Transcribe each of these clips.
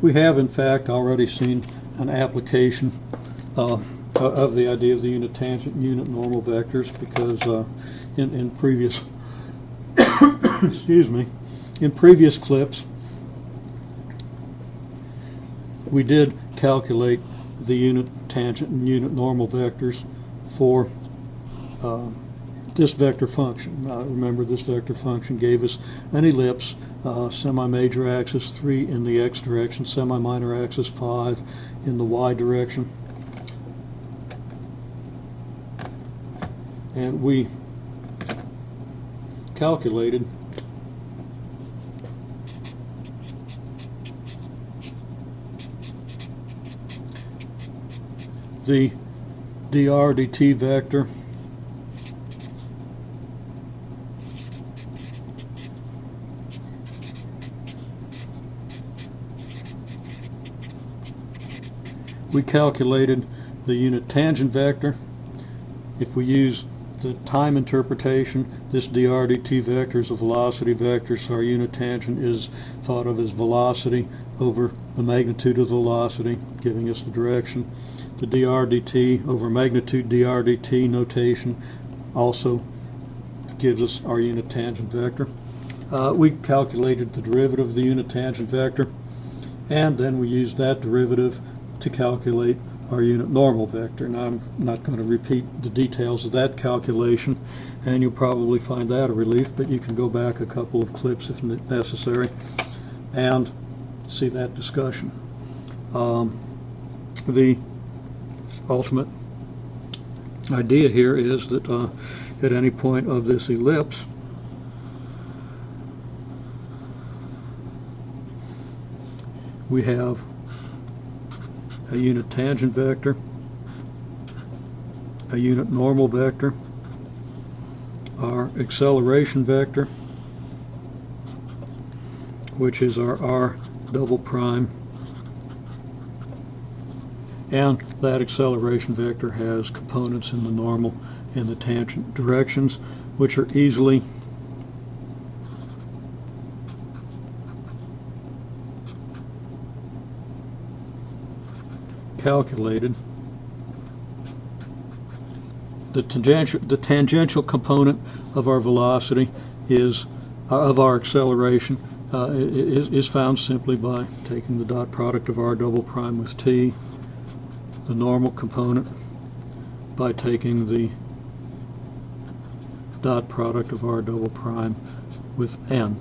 We have in fact already seen an application of the idea of the unit tangent and unit normal vectors, because in previous excuse me, in previous clips we did calculate the unit tangent and unit normal vectors for this vector function. Remember, this vector function gave us an ellipse, semi-major axis 3 in the x direction, semi-minor axis 5 in the y direction. And we calculated the dr dt vector we calculated the unit tangent vector. If we use the time interpretation, this dr dt vector is a velocity vector, so our unit tangent is thought of as velocity over the magnitude of the velocity, giving us the direction. The dr dt over magnitude dr dt notation also gives us our unit tangent vector. We calculated the derivative of the unit tangent vector, and then we used that derivative to calculate our unit normal vector. Now, I'm not going to repeat the details of that calculation, and you'll probably find that a relief, but you can go back a couple of clips if necessary and see that discussion. The ultimate idea here is that at any point of this ellipse, we have a unit tangent vector, a unit normal vector, our acceleration vector, which is our r double prime, and that acceleration vector has components in the normal and the tangent directions, which are easily calculated. The tangential component of our velocity is of our acceleration is found simply by taking the dot product of r double prime with t, the normal component by taking the dot product of r double prime with n.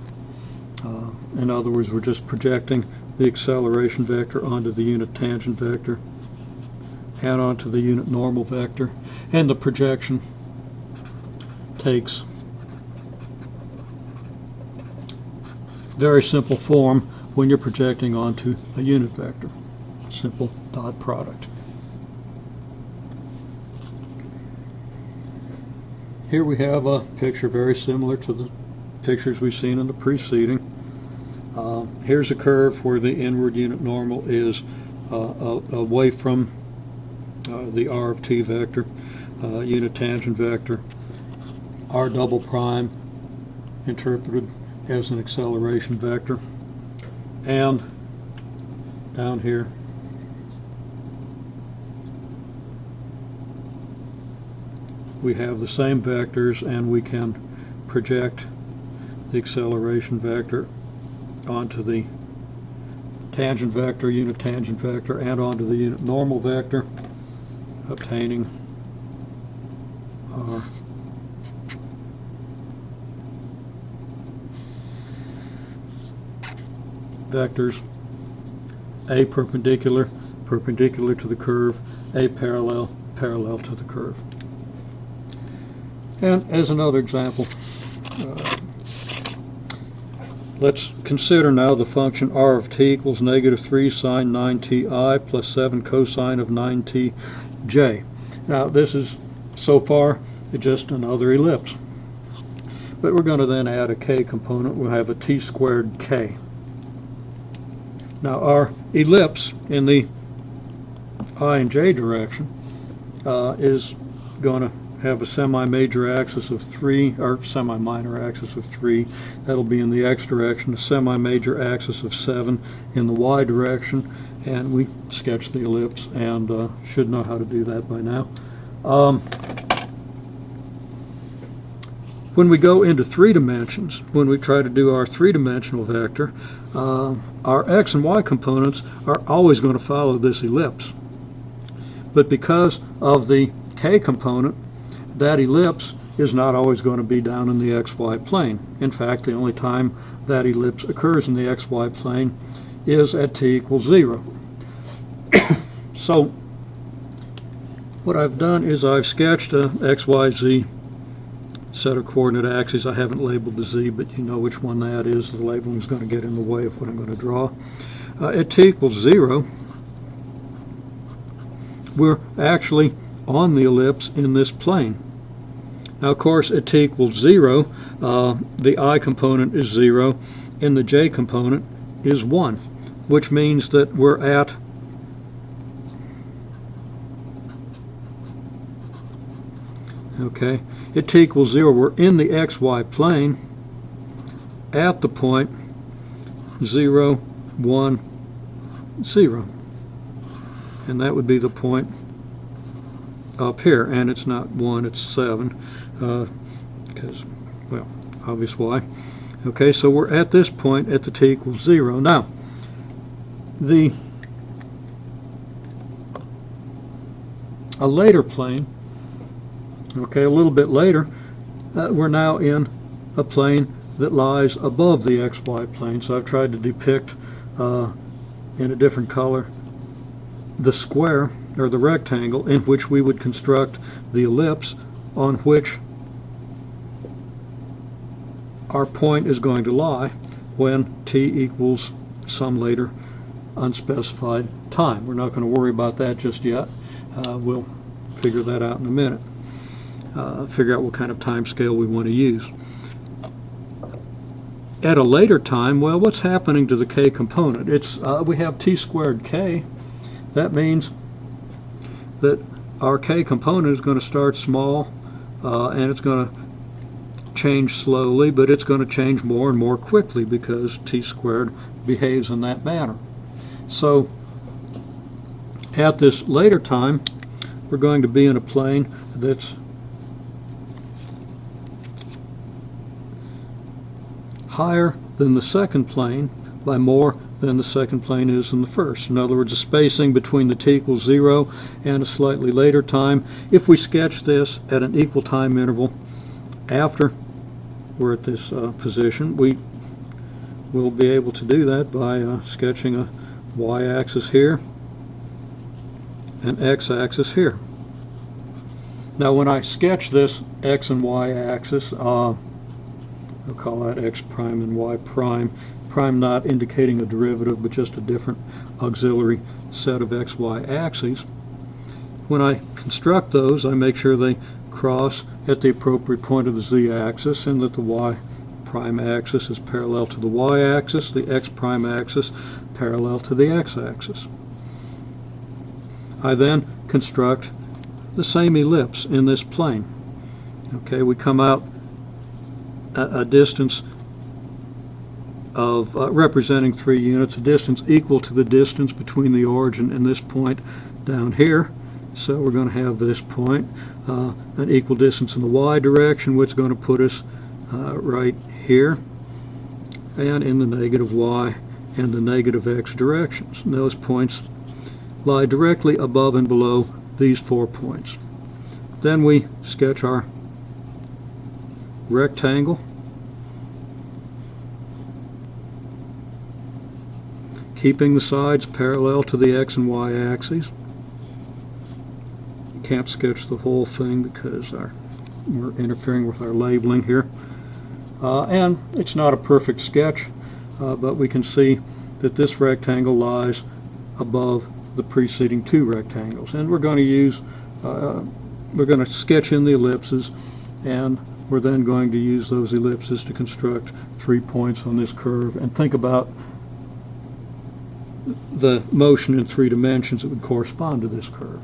In other words, we're just projecting the acceleration vector onto the unit tangent vector and onto the unit normal vector, and the projection takes very simple form when you're projecting onto a unit vector, simple dot product. Here we have a picture very similar to the pictures we've seen in the preceding. Here's a curve where the inward unit normal is away from the r of t vector, unit tangent vector, r double prime interpreted as an acceleration vector, and down here we have the same vectors, and we can project the acceleration vector onto the tangent vector, unit tangent vector, and onto the unit normal vector, obtaining our vectors A perpendicular to the curve, A parallel to the curve. And as another example, let's consider now the function r of t equals -3 sine 9ti plus 7 cosine of 9tj. Now this is so far just another ellipse, but we're going to then add a k component. We'll have a t squared k. Now our ellipse in the I and j direction is going to have a semi-major axis of 3, or semi-minor axis of 3. That'll be in the x direction, a semi-major axis of 7 in the y direction, and we sketch the ellipse and should know how to do that by now. When we go into 3 dimensions, when we try to do our 3-dimensional vector, our x and y components are always going to follow this ellipse. But because of the k component, that ellipse is not always going to be down in the xy plane. In fact, the only time that ellipse occurs in the xy plane is at t equals 0. So what I've done is I've sketched a x, y, z set of coordinate axes. I haven't labeled the z, but you know which one that is. The labeling is going to get in the way of what I'm going to draw. At t equals 0, we're actually on the ellipse in this plane. Now, of course, at t equals 0, the I component is 0 and the j component is 1, which means that we're at at t equals 0, we're in the xy plane at the point 0, 1, 0. And that would be the point up here, and it's not 1, it's 7, because, well, obvious why. Okay, so we're at this point at the t equals 0. Now, a later plane, okay, a little bit later, we're now in a plane that lies above the xy plane. So I've tried to depict in a different color the square, or the rectangle, in which we would construct the ellipse on which our point is going to lie when t equals some later unspecified time. We're not going to worry about that just yet. We'll figure that out in a minute. Figure out what kind of time scale we want to use. At a later time, well, what's happening to the k component? We have t squared k. That means that our k component is going to start small, and it's going to change slowly, but it's going to change more and more quickly because t squared behaves in that manner. So at this later time, we're going to be in a plane that's higher than the second plane by more than the second plane is in the first. In other words, the spacing between the t equals 0 and a slightly later time. If we sketch this at an equal time interval after we're at this position, we will be able to do that by sketching a y-axis here, an x-axis here. Now, when I sketch this x and y-axis, I'll call that x prime and y prime. Prime not indicating a derivative, but just a different auxiliary set of xy axes. When I construct those, I make sure they cross at the appropriate point of the z-axis, and that the y prime axis is parallel to the y-axis, the x prime axis parallel to the x-axis. I then construct the same ellipse in this plane. Okay, we come out a distance of representing 3 units, a distance equal to the distance between the origin and this point down here. So we're going to have this point, an equal distance in the y direction, which is going to put us right here, and in the negative y and the negative x directions. And those points lie directly above and below these 4 points. Then we sketch our rectangle, keeping the sides parallel to the x and y axes. Can't sketch the whole thing because we're interfering with our labeling here. And it's not a perfect sketch, but we can see that this rectangle lies above the preceding 2 rectangles. And we're going to use, we're going to sketch in the ellipses, and we're then going to use those ellipses to construct 3 points on this curve, and think about the motion in 3 dimensions that would correspond to this curve.